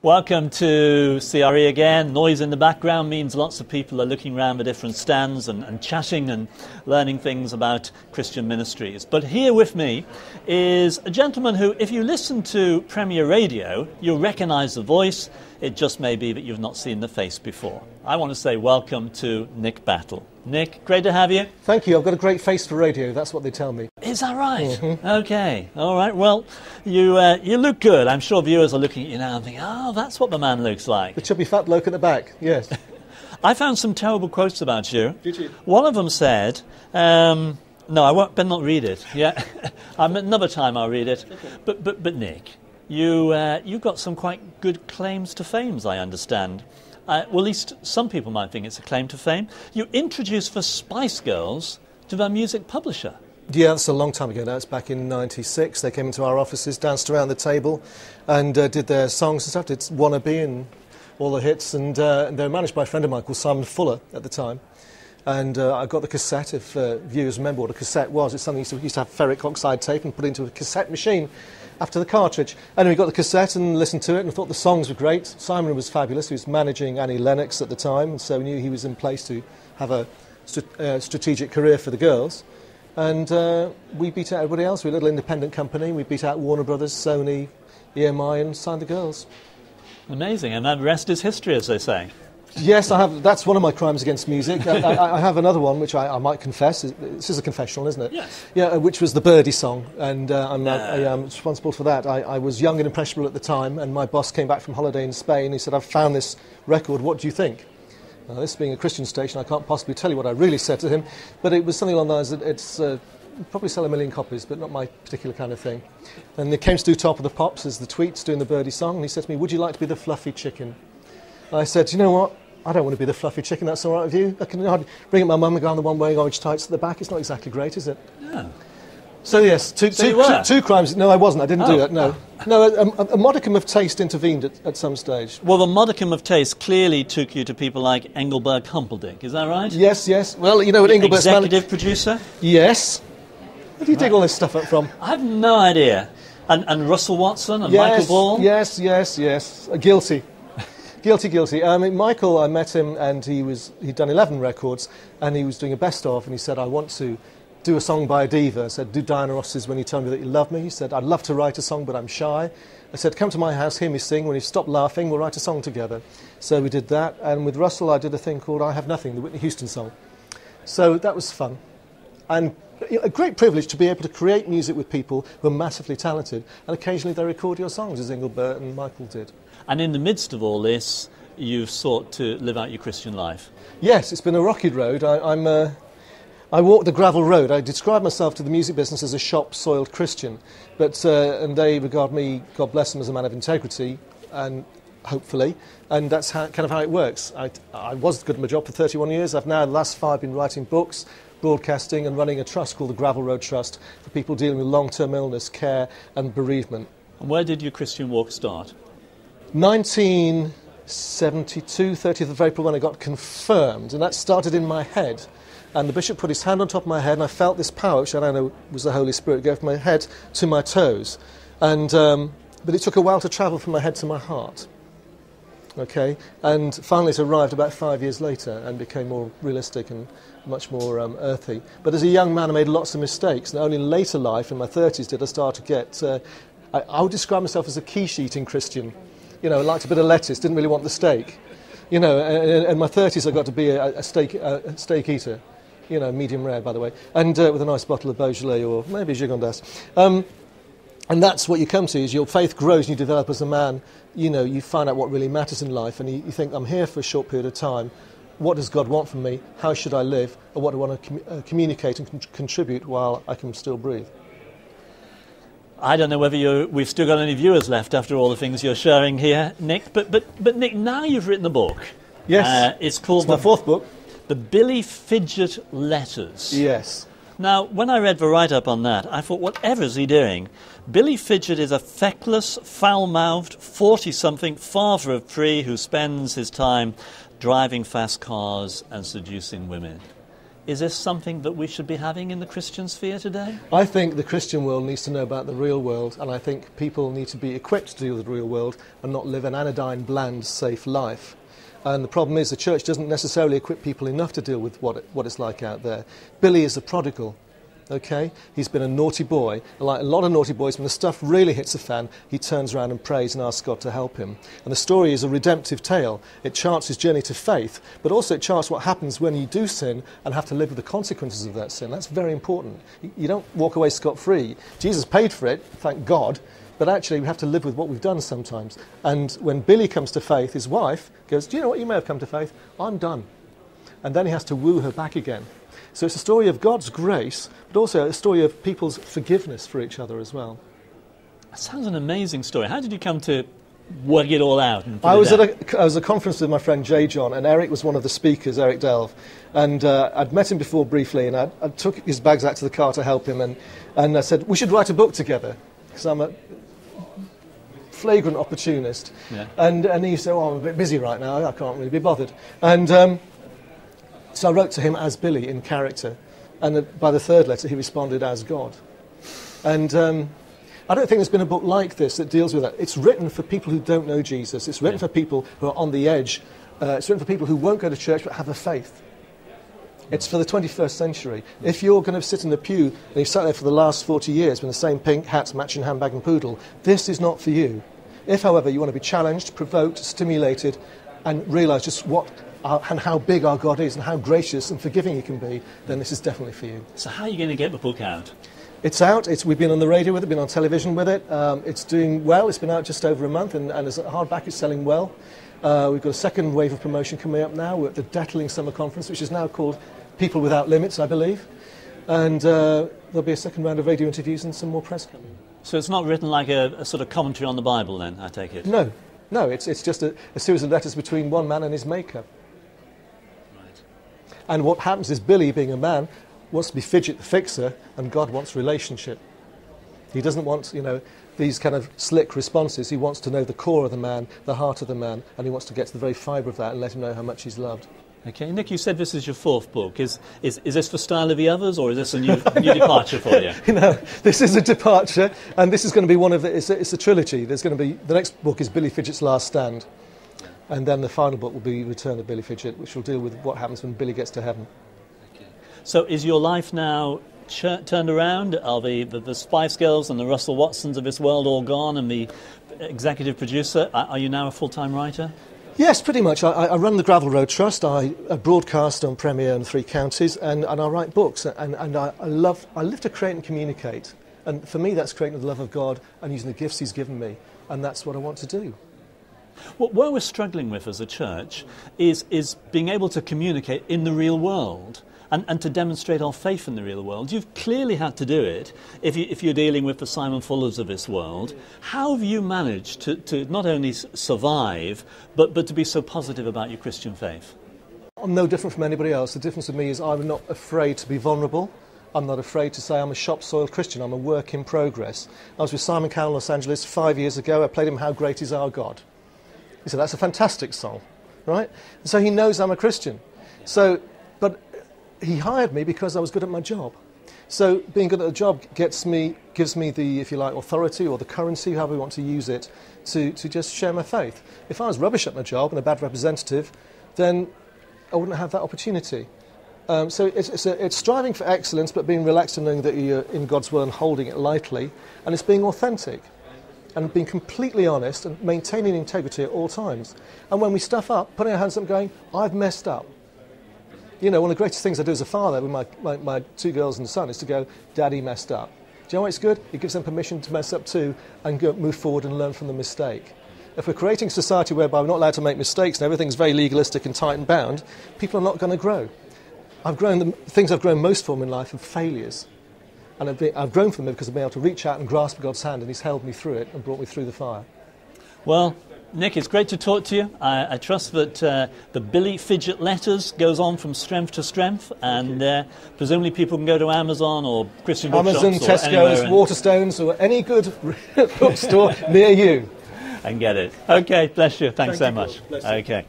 Welcome to CRE again. Noise in the background means lots of people are looking around the different stands and chatting and learning things about Christian ministries. But here with me is a gentleman who, if you listen to Premier Radio, you'll recognise the voice. It just may be that you've not seen the face before. I want to say welcome to Nick Battle. Nick, great to have you. Thank you. I've got a great face for radio. That's what they tell me. Is that right? Mm-hmm. Okay. All right. Well, you look good. I'm sure viewers are looking at you now and thinking, oh, that's what the man looks like. The chubby fat bloke at the back, yes. I found some terrible quotes about you. Did you? One of them said, no, I won't, better not read it. Yeah, another time I'll read it. Okay. But Nick, you've got some quite good claims to fame, I understand. Well, at least some people might think it's a claim to fame. You introduced the Spice Girls to their music publisher. Yeah, that's a long time ago now. It's back in '96. They came into our offices, danced around the table, and did their songs and stuff. Did Wannabe and all the hits, and they were managed by a friend of mine called Simon Fuller at the time. And I got the cassette, if viewers remember what a cassette was. It's something you used to have ferric oxide tape and put into a cassette machine after the cartridge. Anyway, we got the cassette and listened to it and thought the songs were great. Simon was fabulous. He was managing Annie Lennox at the time, and so we knew he was in place to have a strategic career for the girls. And we beat out everybody else. We're a little independent company. We beat out Warner Brothers, Sony, EMI, and signed the girls. Amazing, and that rest is history, as they say. Yes, I have. That's one of my crimes against music. I have another one, which I might confess. This is a confessional, isn't it? Yes. Yeah, which was the Birdie Song, and I'm responsible for that. I was young and impressionable at the time, and my boss came back from holiday in Spain. He said, "I've found this record. What do you think?" Now, this being a Christian station, I can't possibly tell you what I really said to him, but it was something along the lines that it's probably sell 1 million copies, but not my particular kind of thing. And they came to do Top of the Pops as the tweets doing the Birdie Song, and he said to me, "Would you like to be the fluffy chicken?" And I said, "You know what? I don't want to be the fluffy chicken, that's all right with you. I can bring up my mum and go on the one wearing orange tights at the back. It's not exactly great, is it?" No. So yes, two crimes. No, I wasn't. I didn't do that, no. No, a modicum of taste intervened at some stage. Well, the modicum of taste clearly took you to people like Engelbert Humperdinck, is that right? Yes. Well, you know what Engelbert's... Executive producer? Yes. Where do you dig all this stuff up from? I have no idea. And Russell Watson and Michael Ball? Yes. Guilty. Guilty. I mean, Michael, I met him and he'd done 11 records and he was doing a best of, and he said, "I want to do a song by a diva." I said, "Do Diana Ross's When You Tell Me That You Love Me." He said, "I'd love to write a song, but I'm shy." I said, "Come to my house, hear me sing. When you stop laughing, we'll write a song together." So we did that, and with Russell I did a thing called I Have Nothing, the Whitney Houston song. So that was fun. And a great privilege to be able to create music with people who are massively talented, and occasionally they record your songs, as Engelbert and Michael did. And in the midst of all this, you've sought to live out your Christian life. Yes, it's been a rocky road. I walk the gravel road. I describe myself to the music business as a shop-soiled Christian, but and they regard me, God bless them, as a man of integrity, and hopefully, and that's kind of how it works. I was good at my job for 31 years. I've now, the last 5, been writing books, broadcasting, and running a trust called the Gravel Road Trust for people dealing with long-term illness, care, and bereavement. And where did your Christian walk start? 1972, 30th of April, when I got confirmed, and that started in my head. And the bishop put his hand on top of my head, and I felt this power, which I don't know was the Holy Spirit, go from my head to my toes. And but it took a while to travel from my head to my heart. Okay, and finally it arrived about 5 years later and became more realistic and much more earthy. But as a young man, I made lots of mistakes, and only in later life, in my 30s, did I start to get... I would describe myself as a quiche-eating Christian. You know, I liked a bit of lettuce, didn't really want the steak. You know, in my 30s I got to be a steak eater. You know, medium rare, by the way, and with a nice bottle of Beaujolais or maybe Gigondas. And that's what you come to, is your faith grows and you develop as a man. You know, you find out what really matters in life, and you think, I'm here for a short period of time. What does God want from me? How should I live? And what do I want to communicate and contribute while I can still breathe? I don't know whether we've still got any viewers left after all the things you're sharing here, Nick. But Nick, now you've written a book. Yes. It's called... my 4th book. The Billy Fidget Letters. Yes. Now, when I read the write-up on that, I thought, whatever is he doing? Billy Fidget is a feckless, foul-mouthed, 40-something father of 3 who spends his time driving fast cars and seducing women. Is this something that we should be having in the Christian sphere today? I think the Christian world needs to know about the real world, and I think people need to be equipped to deal with the real world and not live an anodyne, bland, safe life. And the problem is the church doesn't necessarily equip people enough to deal with what it's like out there. Billy is a prodigal. Okay, he's been a naughty boy, and like a lot of naughty boys, when the stuff really hits the fan, he turns around and prays and asks God to help him. And the story is a redemptive tale. It charts his journey to faith, but also it charts what happens when you do sin and have to live with the consequences of that sin. That's very important. You don't walk away scot-free. Jesus paid for it, thank God, but actually we have to live with what we've done sometimes. And when Billy comes to faith, his wife goes, "Do you know what, you may have come to faith, I'm done." And then he has to woo her back again. So it's a story of God's grace, but also a story of people's forgiveness for each other as well. That sounds an amazing story. How did you come to work it all out? I was at a conference with my friend J. John, and Eric was one of the speakers, Eric Delve. And I'd met him before briefly, and I took his bags out to the car to help him, and I said, we should write a book together, because I'm a flagrant opportunist. Yeah. And he said, I'm a bit busy right now, I can't really be bothered. And so I wrote to him as Billy in character, and by the third letter he responded as God. And I don't think there's been a book like this that deals with that. It's written for people who don't know Jesus. It's written for people who are on the edge. It's written for people who won't go to church but have a faith. It's for the 21st century. If you're going to sit in the pew and you've sat there for the last 40 years with the same pink hat, matching handbag and poodle, this is not for you. If, however, you want to be challenged, provoked, stimulated, and realise just what and how big our God is and how gracious and forgiving he can be, then this is definitely for you. So how are you going to get the book out? It's out. We've been on the radio with it, been on television with it. It's doing well. It's been out just over a month, and as a hardback, it's selling well. We've got a second wave of promotion coming up now. We're at the Detling Summer Conference, which is now called People Without Limits, I believe. And there'll be a second round of radio interviews and some more press coming. So it's not written like a sort of commentary on the Bible, then, I take it? No, it's just a series of letters between one man and his maker. And what happens is Billy, being a man, wants to be Fidget the fixer, and God wants relationship. He doesn't want, these kind of slick responses. He wants to know the core of the man, the heart of the man, and he wants to get to the very fibre of that and let him know how much he's loved. Okay, Nick, you said this is your fourth book. Is this for Style of the Others, or is this a new departure for you? This is a departure, and this is going to be one of the. It's a trilogy. There's going to be the next book is Billy Fidget's Last Stand. And then the final book will be Return of Billy Fidget, which will deal with what happens when Billy gets to heaven. Okay. So is your life now turned around? Are the Spice Girls and the Russell Watsons of this world all gone, and the executive producer? Are you now a full-time writer? Yes, pretty much. I run the Gravel Road Trust. I broadcast on Premier in 3 counties, and I write books. And I live to create and communicate. And for me, that's creating the love of God and using the gifts he's given me. And that's what I want to do. What we're struggling with as a church is being able to communicate in the real world and to demonstrate our faith in the real world. You've clearly had to do it if you're dealing with the Simon Fullers of this world. How have you managed to not only survive, but to be so positive about your Christian faith? I'm no different from anybody else. The difference with me is I'm not afraid to be vulnerable. I'm not afraid to say I'm a shop-soiled Christian. I'm a work in progress. I was with Simon Cowell in Los Angeles 5 years ago. I played him How Great Is Our God. He said, that's a fantastic song, right? And so he knows I'm a Christian. But he hired me because I was good at my job. So being good at the job gives me the, if you like, authority or the currency, however you want to use it, to just share my faith. If I was rubbish at my job and a bad representative, then I wouldn't have that opportunity. So it's striving for excellence, but being relaxed and knowing that you're in God's word and holding it lightly, and it's being authentic. And being completely honest and maintaining integrity at all times. And when we stuff up, putting our hands up going, I've messed up. One of the greatest things I do as a father with my 2 girls and son is to go, Daddy messed up. Do you know why it's good? It gives them permission to mess up too and move forward and learn from the mistake. If we're creating a society whereby we're not allowed to make mistakes and everything's very legalistic and tight and bound, people are not going to grow. The things I've grown most from in life are failures. And I've grown from them because I've been able to reach out and grasp God's hand, and he's held me through it and brought me through the fire. Well, Nick, it's great to talk to you. I trust that the Billy Fidget Letters goes on from strength to strength, and presumably people can go to Amazon or Christian bookshops Amazon, Tesco's, Waterstones, or any good bookstore near you. And get it. Okay, bless you. Thanks so much. Bless you. Okay.